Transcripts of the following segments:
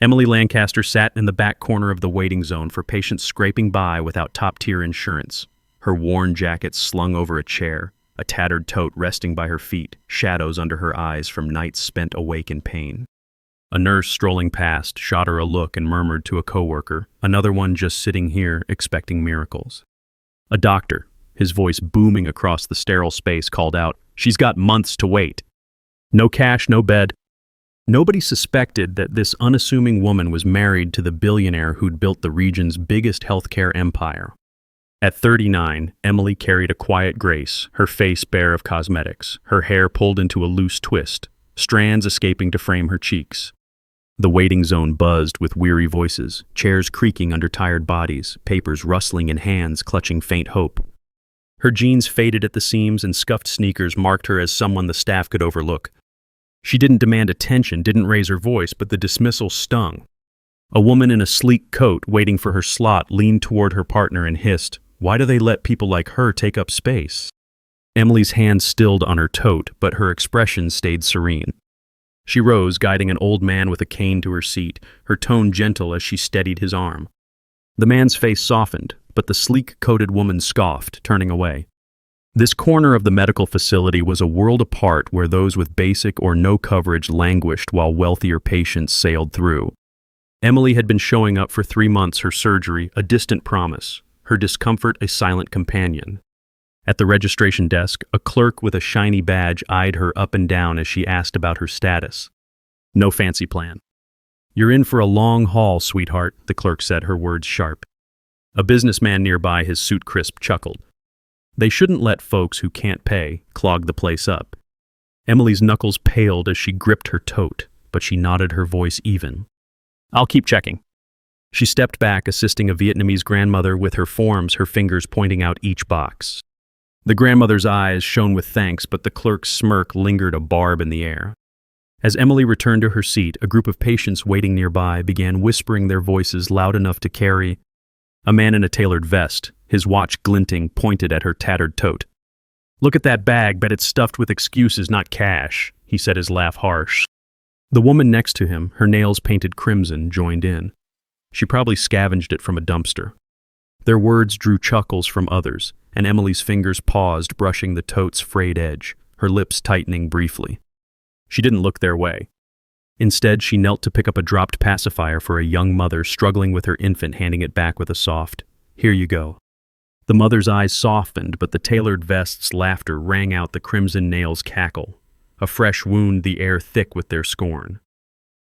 Emily Lancaster sat in the back corner of the waiting zone for patients scraping by without top-tier insurance, her worn jacket slung over a chair, a tattered tote resting by her feet, shadows under her eyes from nights spent awake in pain. A nurse strolling past shot her a look and murmured to a coworker, another one just sitting here expecting miracles. A doctor, his voice booming across the sterile space, called out, "She's got months to wait. No cash, no bed." Nobody suspected that this unassuming woman was married to the billionaire who'd built the region's biggest healthcare empire. At 39, Emily carried a quiet grace, her face bare of cosmetics, her hair pulled into a loose twist, strands escaping to frame her cheeks. The waiting zone buzzed with weary voices, chairs creaking under tired bodies, papers rustling in hands clutching faint hope. Her jeans faded at the seams and scuffed sneakers marked her as someone the staff could overlook. She didn't demand attention, didn't raise her voice, but the dismissal stung. A woman in a sleek coat waiting for her slot leaned toward her partner and hissed, "Why do they let people like her take up space?" Emily's hand stilled on her tote, but her expression stayed serene. She rose, guiding an old man with a cane to her seat, her tone gentle as she steadied his arm. The man's face softened, but the sleek-coated woman scoffed, turning away. This corner of the medical facility was a world apart where those with basic or no coverage languished while wealthier patients sailed through. Emily had been showing up for 3 months, her surgery a distant promise, her discomfort a silent companion. At the registration desk, a clerk with a shiny badge eyed her up and down as she asked about her status. "No fancy plan." "You're in for a long haul, sweetheart," the clerk said, her words sharp. A businessman nearby, his suit crisp, chuckled. They shouldn't let folks who can't pay clog the place up. Emily's knuckles paled as she gripped her tote, but she nodded, her voice even. "I'll keep checking." She stepped back, assisting a Vietnamese grandmother with her forms, her fingers pointing out each box. The grandmother's eyes shone with thanks, but the clerk's smirk lingered a barb in the air. As Emily returned to her seat, a group of patients waiting nearby began whispering, their voices loud enough to carry. A man in a tailored vest, his watch glinting, pointed at her tattered tote. "Look at that bag, bet it's stuffed with excuses, not cash," he said, his laugh harsh. The woman next to him, her nails painted crimson, joined in. She probably scavenged it from a dumpster. Their words drew chuckles from others, and Emily's fingers paused, brushing the tote's frayed edge, her lips tightening briefly. She didn't look their way. Instead, she knelt to pick up a dropped pacifier for a young mother struggling with her infant, handing it back with a soft, "Here you go." The mother's eyes softened, but the tailored vest's laughter rang out, the crimson nails cackle. A fresh wound, the air thick with their scorn.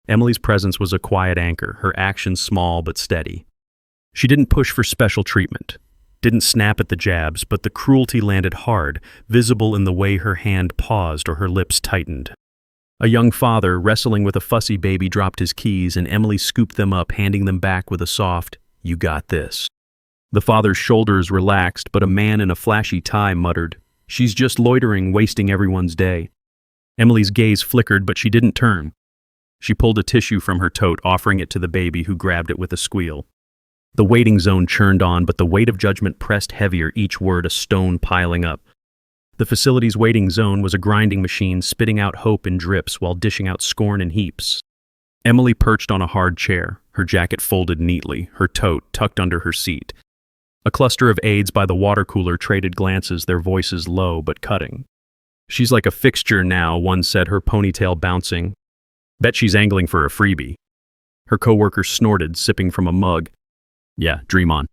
Emily's presence was a quiet anchor, her actions small but steady. She didn't push for special treatment, didn't snap at the jabs, but the cruelty landed hard, visible in the way her hand paused or her lips tightened. A young father wrestling with a fussy baby dropped his keys, and Emily scooped them up, handing them back with a soft, "You got this." The father's shoulders relaxed, but a man in a flashy tie muttered, "She's just loitering, wasting everyone's day." Emily's gaze flickered, but she didn't turn. She pulled a tissue from her tote, offering it to the baby, who grabbed it with a squeal. The waiting zone churned on, but the weight of judgment pressed heavier, each word a stone piling up. The facility's waiting zone was a grinding machine, spitting out hope in drips while dishing out scorn in heaps. Emily perched on a hard chair, her jacket folded neatly, her tote tucked under her seat. A cluster of aides by the water cooler traded glances, their voices low but cutting. "She's like a fixture now," one said, her ponytail bouncing. "Bet she's angling for a freebie." Her coworker snorted, sipping from a mug. "Yeah, dream on."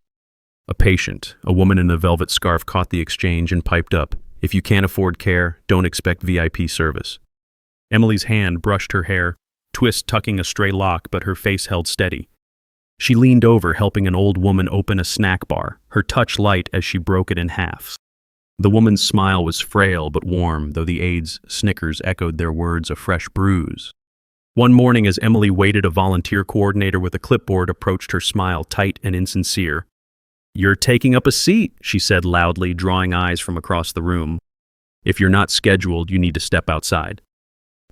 A patient, a woman in a velvet scarf, caught the exchange and piped up, "If you can't afford care, don't expect VIP service." Emily's hand brushed her hair, twist tucking a stray lock, but her face held steady. She leaned over, helping an old woman open a snack bar, her touch light as she broke it in half. The woman's smile was frail but warm, though the aide's snickers echoed their words, "A fresh bruise." One morning, as Emily waited, a volunteer coordinator with a clipboard approached her, smile tight and insincere. "You're taking up a seat," she said loudly, drawing eyes from across the room. "If you're not scheduled, you need to step outside."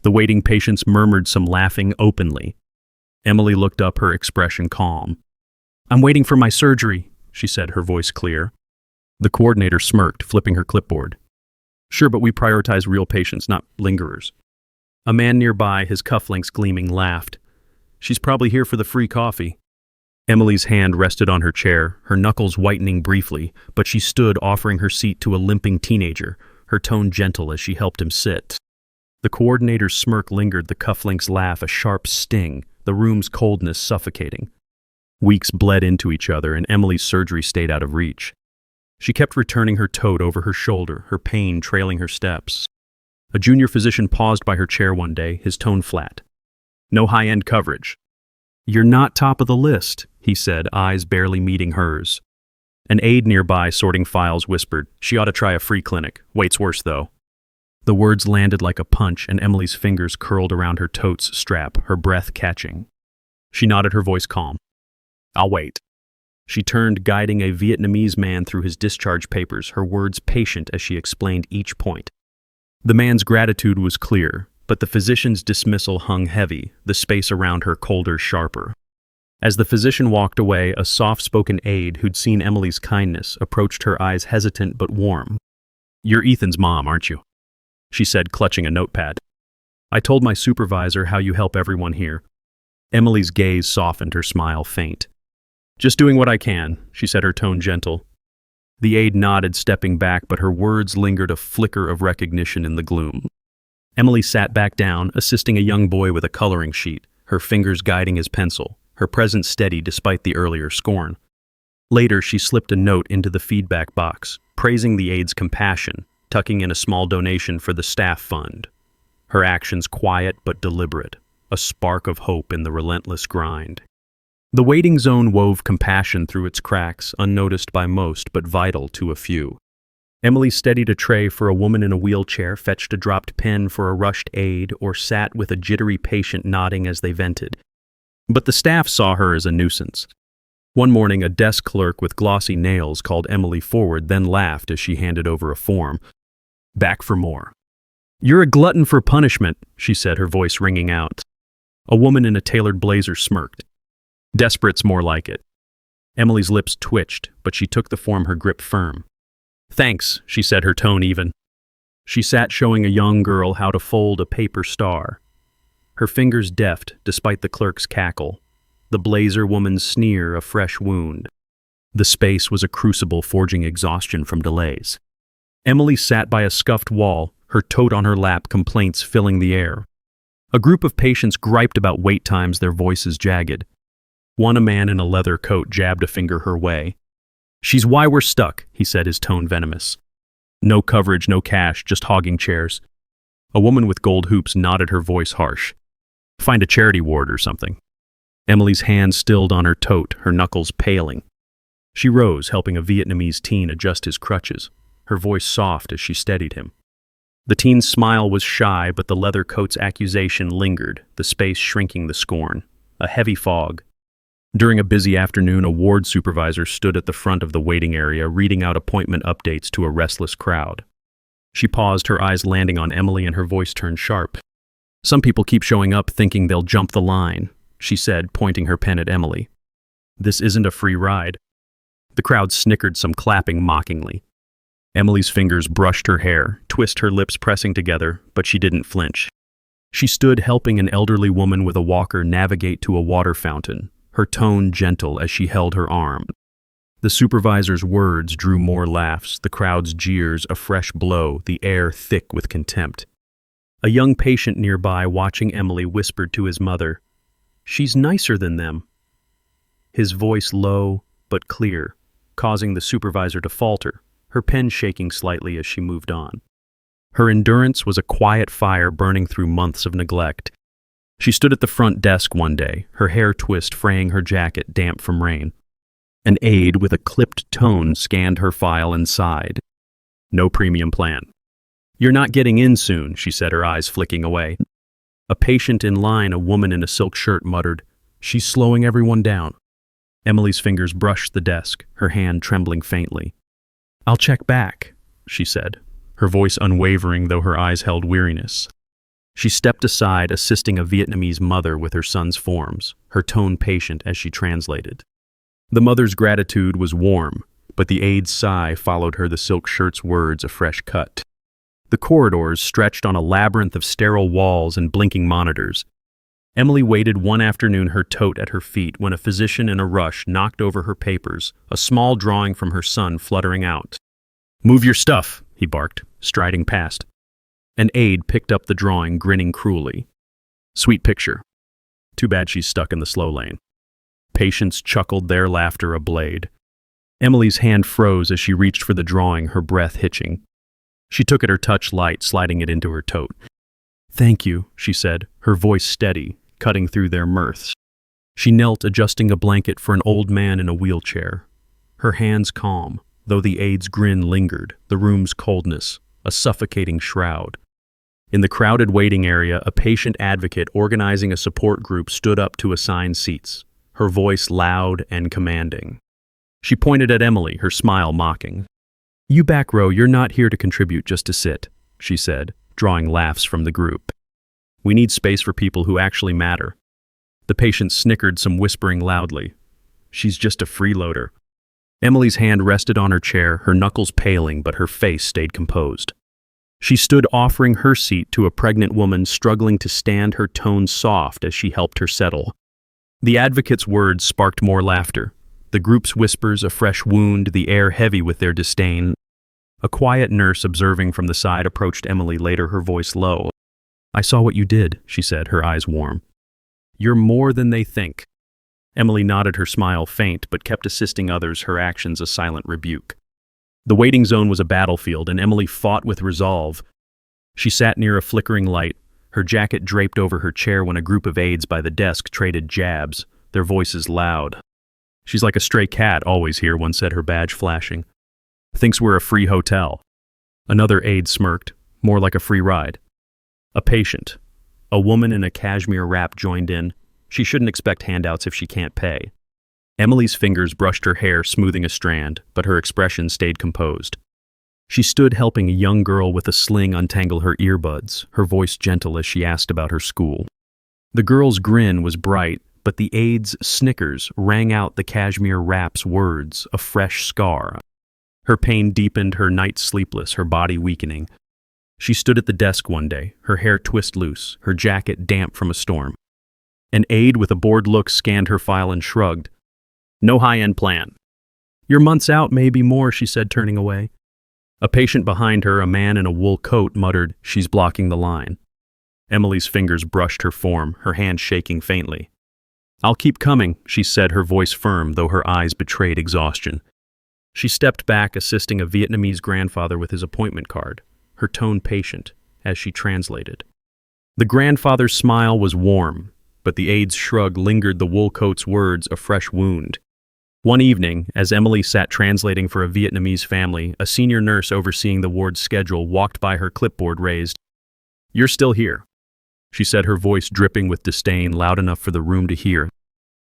The waiting patients murmured some, laughing openly. Emily looked up, her expression calm. "I'm waiting for my surgery," she said, her voice clear. The coordinator smirked, flipping her clipboard. "Sure, but we prioritize real patients, not lingerers." A man nearby, his cufflinks gleaming, laughed. She's probably here for the free coffee. Emily's hand rested on her chair, her knuckles whitening briefly, but she stood offering her seat to a limping teenager, her tone gentle as she helped him sit. The coordinator's smirk lingered, the cufflink's laugh a sharp sting, the room's coldness suffocating. Weeks bled into each other, and Emily's surgery stayed out of reach. She kept returning her tote over her shoulder, her pain trailing her steps. A junior physician paused by her chair one day, his tone flat. "No high-end coverage." "You're not top of the list," he said, eyes barely meeting hers. An aide nearby sorting files whispered, "She ought to try a free clinic. Wait's worse, though." The words landed like a punch, and Emily's fingers curled around her tote's strap, her breath catching. She nodded, her voice calm. "I'll wait." She turned, guiding a Vietnamese man through his discharge papers, her words patient as she explained each point. The man's gratitude was clear, but the physician's dismissal hung heavy, the space around her colder, sharper. As the physician walked away, a soft-spoken aide who'd seen Emily's kindness approached, her eyes hesitant but warm. "You're Ethan's mom, aren't you?" she said, clutching a notepad. "I told my supervisor how you help everyone here." Emily's gaze softened, her smile faint. "Just doing what I can," she said, her tone gentle. The aide nodded, stepping back, but her words lingered, a flicker of recognition in the gloom. Emily sat back down, assisting a young boy with a coloring sheet, her fingers guiding his pencil, her presence steady despite the earlier scorn. Later, she slipped a note into the feedback box, praising the aide's compassion, tucking in a small donation for the staff fund. Her actions quiet but deliberate, a spark of hope in the relentless grind. The waiting zone wove compassion through its cracks, unnoticed by most but vital to a few. Emily steadied a tray for a woman in a wheelchair, fetched a dropped pen for a rushed aide, or sat with a jittery patient nodding as they vented. But the staff saw her as a nuisance. One morning, a desk clerk with glossy nails called Emily forward, then laughed as she handed over a form. "Back for more." "You're a glutton for punishment," she said, her voice ringing out. A woman in a tailored blazer smirked. "Desperate's more like it." Emily's lips twitched, but she took the form, her grip firm. "Thanks," she said, her tone even. She sat showing a young girl how to fold a paper star. Her fingers deft, despite the clerk's cackle. The blazer woman's sneer a fresh wound. The space was a crucible forging exhaustion from delays. Emily sat by a scuffed wall, her tote on her lap, complaints filling the air. A group of patients griped about wait times, their voices jagged. One, a man in a leather coat, jabbed a finger her way. "She's why we're stuck," he said, his tone venomous. "No coverage, no cash, just hogging chairs." A woman with gold hoops nodded, her voice harsh. "Find a charity ward or something." Emily's hand stilled on her tote, her knuckles paling. She rose, helping a Vietnamese teen adjust his crutches, her voice soft as she steadied him. The teen's smile was shy, but the leather coat's accusation lingered, the space shrinking the scorn. A heavy fog. During a busy afternoon, a ward supervisor stood at the front of the waiting area, reading out appointment updates to a restless crowd. She paused, her eyes landing on Emily, and her voice turned sharp. "Some people keep showing up thinking they'll jump the line," she said, pointing her pen at Emily. "This isn't a free ride." The crowd snickered, some clapping mockingly. Emily's fingers brushed her hair, twist her lips pressing together, but she didn't flinch. She stood helping an elderly woman with a walker navigate to a water fountain, her tone gentle as she held her arm. The supervisor's words drew more laughs, the crowd's jeers a fresh blow, the air thick with contempt. A young patient nearby, watching Emily, whispered to his mother, "She's nicer than them." His voice low but clear, causing the supervisor to falter, her pen shaking slightly as she moved on. Her endurance was a quiet fire burning through months of neglect. She stood at the front desk one day, her hair twist fraying her jacket, damp from rain. An aide with a clipped tone scanned her file and sighed. "No premium plan." "You're not getting in soon," she said, her eyes flicking away. A patient in line, a woman in a silk shirt, muttered, "She's slowing everyone down." Emily's fingers brushed the desk, her hand trembling faintly. "I'll check back," she said, her voice unwavering though her eyes held weariness. She stepped aside, assisting a Vietnamese mother with her son's forms, her tone patient as she translated. The mother's gratitude was warm, but the aide's sigh followed her, the silk shirt's words a fresh cut. The corridors stretched on a labyrinth of sterile walls and blinking monitors. Emily waited one afternoon, her tote at her feet, when a physician in a rush knocked over her papers, a small drawing from her son fluttering out. "Move your stuff," he barked, striding past. An aide picked up the drawing, grinning cruelly. "Sweet picture. Too bad she's stuck in the slow lane." Patients chuckled, their laughter a blade. Emily's hand froze as she reached for the drawing, her breath hitching. She took it, her touch light, sliding it into her tote. "Thank you," she said, her voice steady, cutting through their mirths. She knelt, adjusting a blanket for an old man in a wheelchair. Her hands calm, though the aide's grin lingered, the room's coldness, a suffocating shroud. In the crowded waiting area, a patient advocate organizing a support group stood up to assign seats, her voice loud and commanding. She pointed at Emily, her smile mocking. "You back row, you're not here to contribute, just to sit," she said, drawing laughs from the group. "We need space for people who actually matter." The patient snickered, some whispering loudly. "She's just a freeloader." Emily's hand rested on her chair, her knuckles paling, but her face stayed composed. She stood, offering her seat to a pregnant woman struggling to stand, her tone soft as she helped her settle. The advocate's words sparked more laughter. The group's whispers a fresh wound, the air heavy with their disdain. A quiet nurse observing from the side approached Emily, later, her voice low. "I saw what you did," she said, her eyes warm. "You're more than they think." Emily nodded, her smile faint, but kept assisting others, her actions a silent rebuke. The waiting zone was a battlefield, and Emily fought with resolve. She sat near a flickering light, her jacket draped over her chair, when a group of aides by the desk traded jabs, their voices loud. "She's like a stray cat, always here," one said, her badge flashing. "Thinks we're a free hotel." Another aide smirked, "More like a free ride." A patient, a woman in a cashmere wrap, joined in. "She shouldn't expect handouts if she can't pay." Emily's fingers brushed her hair, smoothing a strand, but her expression stayed composed. She stood helping a young girl with a sling untangle her earbuds, her voice gentle as she asked about her school. The girl's grin was bright, but the aide's snickers rang out the cashmere wrap's words, a fresh scar. Her pain deepened, her nights sleepless, her body weakening. She stood at the desk one day, her hair twist loose, her jacket damp from a storm. An aide with a bored look scanned her file and shrugged. "No high-end plan." "You're months out, maybe more," she said, turning away. A patient behind her, a man in a wool coat, muttered, "She's blocking the line." Emily's fingers brushed her form, her hand shaking faintly. "I'll keep coming," she said, her voice firm, though her eyes betrayed exhaustion. She stepped back, assisting a Vietnamese grandfather with his appointment card, her tone patient, as she translated. The grandfather's smile was warm, but the aide's shrug lingered, the wool coat's words a fresh wound. One evening, as Emily sat translating for a Vietnamese family, a senior nurse overseeing the ward's schedule walked by, her clipboard raised. "You're still here," she said, her voice dripping with disdain, loud enough for the room to hear.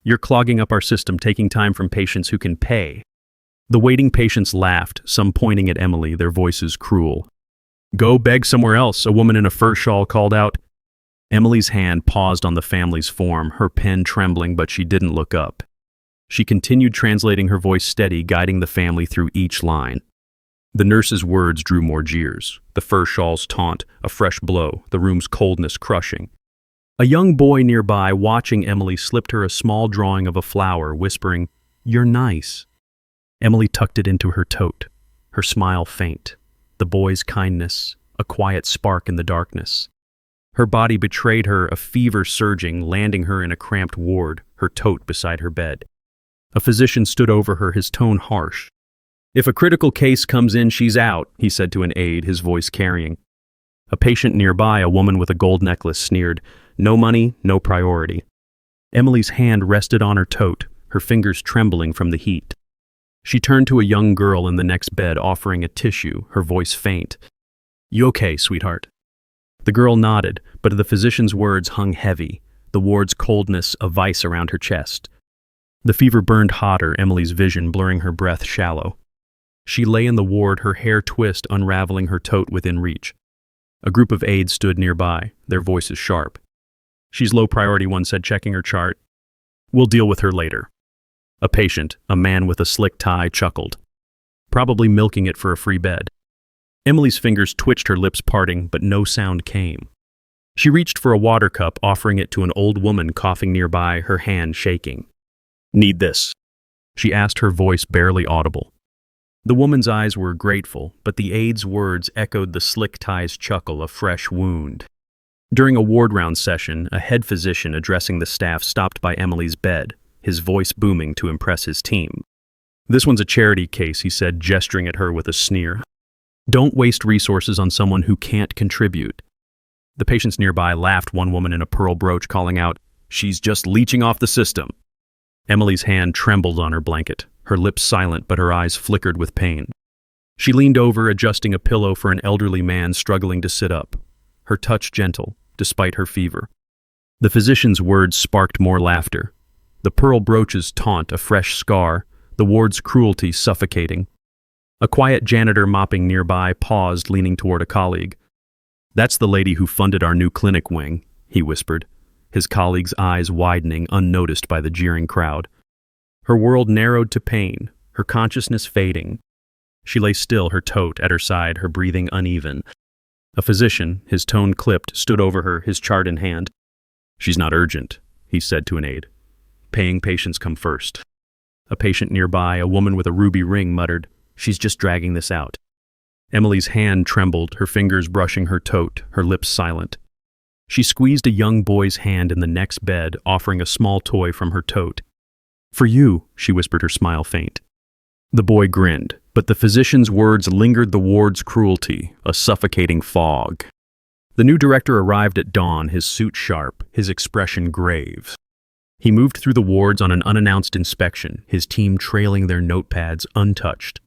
"You're clogging up our system, taking time from patients who can pay." The waiting patients laughed, some pointing at Emily, their voices cruel. "Go beg somewhere else," a woman in a fur shawl called out. Emily's hand paused on the family's form, her pen trembling, but she didn't look up. She continued translating, her voice steady, guiding the family through each line. The nurse's words drew more jeers, the fur shawl's taunt, a fresh blow, the room's coldness crushing. A young boy nearby, watching Emily, slipped her a small drawing of a flower, whispering, "You're nice." Emily tucked it into her tote, her smile faint, the boy's kindness, a quiet spark in the darkness. Her body betrayed her, a fever surging, landing her in a cramped ward, her tote beside her bed. A physician stood over her, his tone harsh. "If a critical case comes in, she's out," he said to an aide, his voice carrying. A patient nearby, a woman with a gold necklace, sneered, "No money, no priority." Emily's hand rested on her tote, her fingers trembling from the heat. She turned to a young girl in the next bed, offering a tissue, her voice faint. "You okay, sweetheart?" The girl nodded, but the physician's words hung heavy, the ward's coldness a vice around her chest. The fever burned hotter, Emily's vision blurring, her breath shallow. She lay in the ward, her hair twist, unraveling, her tote within reach. A group of aides stood nearby, their voices sharp. "She's low priority," one said, checking her chart. "We'll deal with her later." A patient, a man with a slick tie, chuckled. "Probably milking it for a free bed." Emily's fingers twitched, her lips parting, but no sound came. She reached for a water cup, offering it to an old woman coughing nearby, her hand shaking. "Need this?" she asked, her voice barely audible. The woman's eyes were grateful, but the aide's words echoed the slick tie's chuckle, a fresh wound. During a ward round session, a head physician addressing the staff stopped by Emily's bed, his voice booming to impress his team. "This one's a charity case," he said, gesturing at her with a sneer. "Don't waste resources on someone who can't contribute." The patients nearby laughed, one woman in a pearl brooch calling out, "She's just leeching off the system." Emily's hand trembled on her blanket, her lips silent but her eyes flickered with pain. She leaned over, adjusting a pillow for an elderly man struggling to sit up, her touch gentle, despite her fever. The physician's words sparked more laughter. The pearl brooch's taunt a fresh scar, the ward's cruelty suffocating. A quiet janitor mopping nearby paused, leaning toward a colleague. "That's the lady who funded our new clinic wing," he whispered, his colleague's eyes widening, unnoticed by the jeering crowd. Her world narrowed to pain, her consciousness fading. She lay still, her tote at her side, her breathing uneven. A physician, his tone clipped, stood over her, his chart in hand. "She's not urgent," he said to an aide. "Paying patients come first." A patient nearby, a woman with a ruby ring, muttered, "She's just dragging this out." Emily's hand trembled, her fingers brushing her tote, her lips silent. She squeezed a young boy's hand in the next bed, offering a small toy from her tote. "For you," she whispered, her smile faint. The boy grinned, but the physician's words lingered, the ward's cruelty, a suffocating fog. The new director arrived at dawn, his suit sharp, his expression grave. He moved through the wards on an unannounced inspection, his team trailing their notepads untouched.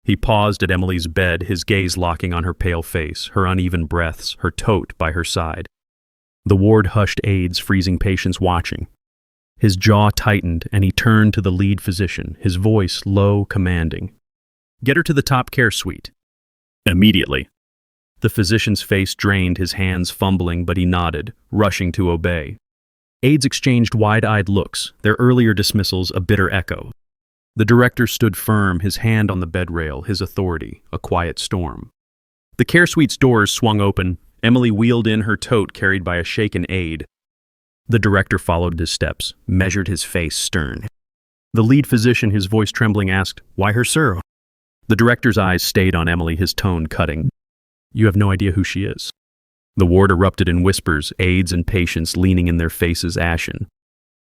He paused at Emily's bed, his gaze locking on her pale face, her uneven breaths, her tote by her side. The ward hushed, aides freezing, patients watching. His jaw tightened, and he turned to the lead physician, his voice low, commanding. "Get her to the top care suite." "Immediately." The physician's face drained, his hands fumbling, but he nodded, rushing to obey. Aides exchanged wide-eyed looks, their earlier dismissals a bitter echo. The director stood firm, his hand on the bed rail, his authority, a quiet storm. The care suite's doors swung open. Emily wheeled in, her tote carried by a shaken aide. The director followed his steps, measured, his face stern. The lead physician, his voice trembling, asked, "Why her, sir?" The director's eyes stayed on Emily, his tone cutting. "You have no idea who she is." The ward erupted in whispers, aides and patients leaning in their faces ashen.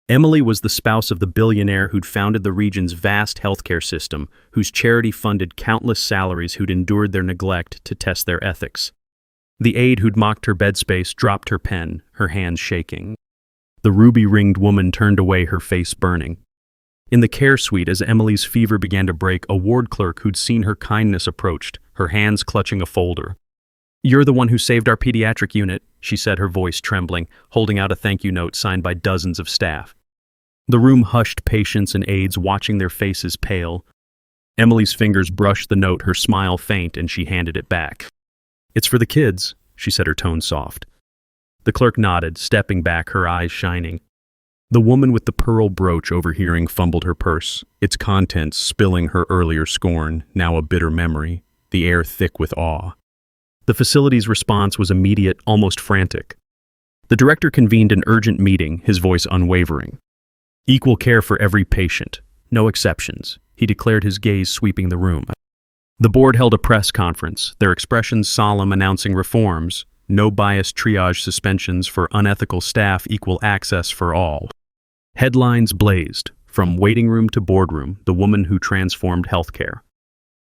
Emily was the spouse of the billionaire who'd founded the region's vast healthcare system, whose charity funded countless salaries who'd endured their neglect to test their ethics. The aide who'd mocked her bed space dropped her pen, her hands shaking. The ruby-ringed woman turned away, her face burning. In the care suite, as Emily's fever began to break, a ward clerk who'd seen her kindness approached, her hands clutching a folder. "You're the one who saved our pediatric unit," she said, her voice trembling, holding out a thank-you note signed by dozens of staff. The room hushed, patients and aides watching, their faces pale. Emily's fingers brushed the note, her smile faint, and she handed it back. "It's for the kids," she said, her tone soft. The clerk nodded, stepping back, her eyes shining. The woman with the pearl brooch, overhearing, fumbled her purse, its contents spilling her earlier scorn, now a bitter memory, the air thick with awe. The facility's response was immediate, almost frantic. The director convened an urgent meeting, his voice unwavering. "Equal care for every patient, no exceptions," he declared, his gaze sweeping the room. The board held a press conference, their expressions solemn, announcing reforms, no bias triage suspensions for unethical staff, equal access for all. Headlines blazed, from waiting room to boardroom, the woman who transformed healthcare.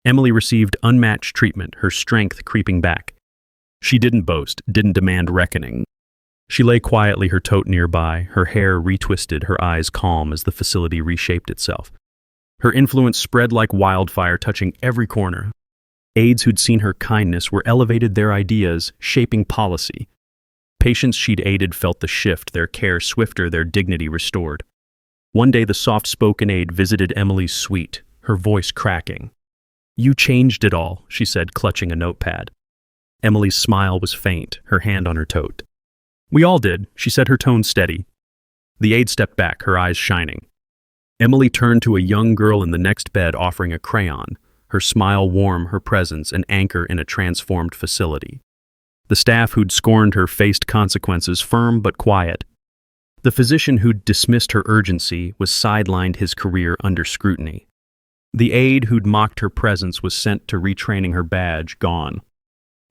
Emily received unmatched treatment, her strength creeping back. She didn't boast, didn't demand reckoning. She lay quietly, her tote nearby, her hair retwisted, her eyes calm as the facility reshaped itself. Her influence spread like wildfire, touching every corner. Aides who'd seen her kindness were elevated, their ideas shaping policy. Patients she'd aided felt the shift, their care swifter, their dignity restored. One day the soft-spoken aide visited Emily's suite, her voice cracking. "You changed it all," she said, clutching a notepad. Emily's smile was faint, her hand on her tote. "We all did," she said, her tone steady. The aide stepped back, her eyes shining. Emily turned to a young girl in the next bed, offering a crayon, her smile warm, her presence an anchor in a transformed facility. The staff who'd scorned her faced consequences, firm but quiet. The physician who'd dismissed her urgency was sidelined his career under scrutiny. The aide who'd mocked her presence was sent to retraining her badge, gone.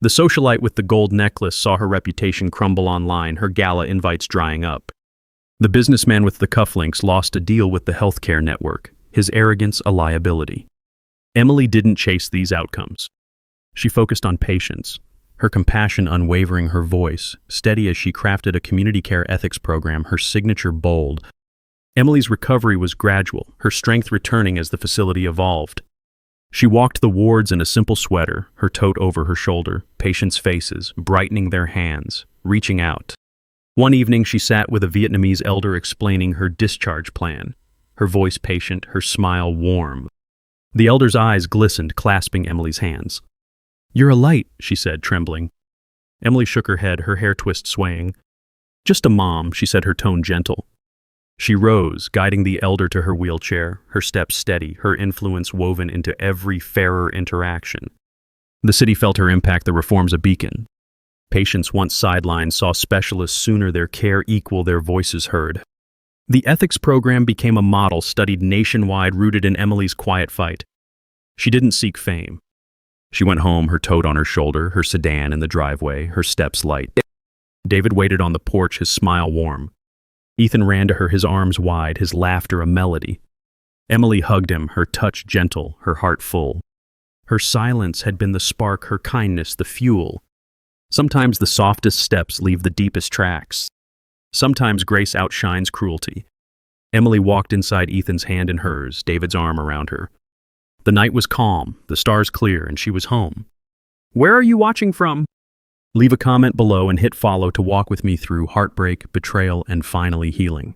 The socialite with the gold necklace saw her reputation crumble online, her gala invites drying up. The businessman with the cufflinks lost a deal with the healthcare network, his arrogance a liability. Emily didn't chase these outcomes. She focused on patients, her compassion unwavering, her voice steady as she crafted a community care ethics program, her signature bold. Emily's recovery was gradual, her strength returning as the facility evolved. She walked the wards in a simple sweater, her tote over her shoulder, patients' faces brightening their hands, reaching out. One evening she sat with a Vietnamese elder explaining her discharge plan, her voice patient, her smile warm. The elder's eyes glistened, clasping Emily's hands. "You're a light," she said, trembling. Emily shook her head, her hair twist swaying. "Just a mom," she said, her tone gentle. She rose, guiding the elder to her wheelchair, her steps steady, her influence woven into every fairer interaction. The city felt her impact, the reforms a beacon. Patients once sidelined saw specialists sooner, their care equal, their voices heard. The ethics program became a model studied nationwide, rooted in Emily's quiet fight. She didn't seek fame. She went home, her tote on her shoulder, her sedan in the driveway, her steps light. David waited on the porch, his smile warm. Ethan ran to her, his arms wide, his laughter a melody. Emily hugged him, her touch gentle, her heart full. Her silence had been the spark, her kindness the fuel. Sometimes the softest steps leave the deepest tracks. Sometimes grace outshines cruelty. Emily walked inside, Ethan's hand in hers, David's arm around her. The night was calm, the stars clear, and she was home. Where are you watching from? Leave a comment below and hit follow to walk with me through heartbreak, betrayal, and finally healing.